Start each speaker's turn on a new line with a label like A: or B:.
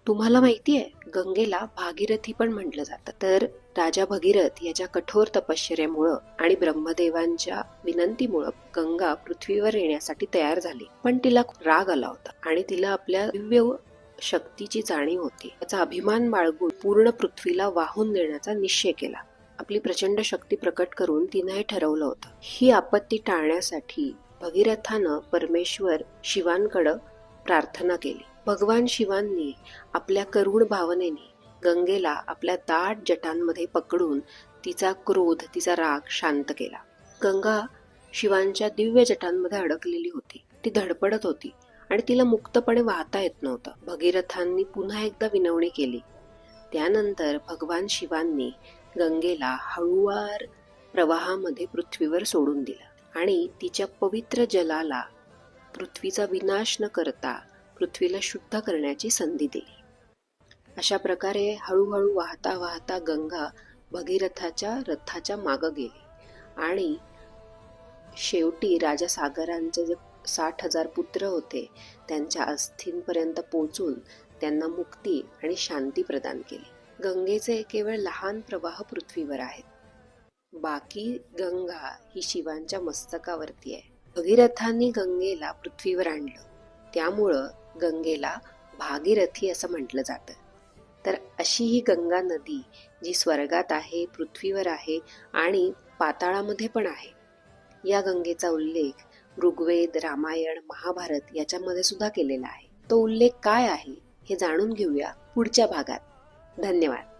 A: तुम्हाला माहितीये, गंगेला भागीरथी पण म्हटलं जातं. तर राजा भगीरथ याच्या कठोर तपश्चर्यामुळं आणि ब्रह्मदेवांच्या विनंतीमुळं गंगा पृथ्वीवर येण्यासाठी तयार झाली. पण तिला खूप राग आला होता आणि तिला आपल्या दिव्य शक्तीची जाणीव होती. त्याचा अभिमान बाळगून पूर्ण पृथ्वीला वाहून नेण्याचा निश्चय केला. आपली प्रचंड शक्ती प्रकट करून तिनं हे ठरवलं होतं. ही आपत्ती टाळण्यासाठी भगीरथानं परमेश्वर शिवांकडे प्रार्थना केली. भगवान शिवांनी आपल्या करुण भावनेने गंगेला आपल्या दाट जटांमध्ये पकडून तिचा क्रोध, तिचा राग शांत केला. गंगा शिवांच्या दिव्य जटांमध्ये अडकलेली होती. ती धडपडत होती आणि तिला मुक्तपणे वाहता येत नव्हतं. भगीरथांनी पुन्हा एकदा विनवणी केली. त्यानंतर भगवान शिवांनी गंगेला हळूवार प्रवाहामध्ये पृथ्वीवर सोडून दिलं आणि तिच्या पवित्र जलाला पृथ्वीचा विनाश न करता पृथ्वीला शुद्ध करण्याची संधी दिली. अशा प्रकारे हळूहळू वाहता वाहता गंगा भगीरथाच्या रथाच्या मागं गेली आणि शेवटी राजा सागरांचे जे 60,000 पुत्र होते त्यांच्या अस्थींपर्यंत पोहोचून त्यांना मुक्ती आणि शांती प्रदान केली. गंगेचे केवळ लहान प्रवाह पृथ्वीवर आहेत. बाकी गंगा ही शिवांच्या मस्तकावरती आहे. भगीरथांनी गंगेला पृथ्वीवर आणलं, त्यामुळं गंगेला भागीरथी असं म्हटलं जातं. तर अशी ही गंगा नदी जी स्वर्गात आहे, पृथ्वीवर आहे आणि पाताळामध्ये पण आहे. या गंगेचा उल्लेख ऋग्वेद, रामायण, महाभारत याच्यामध्ये सुद्धा केलेला आहे. तो उल्लेख काय आहे हे जाणून घेऊया पुढच्या भागात. धन्यवाद.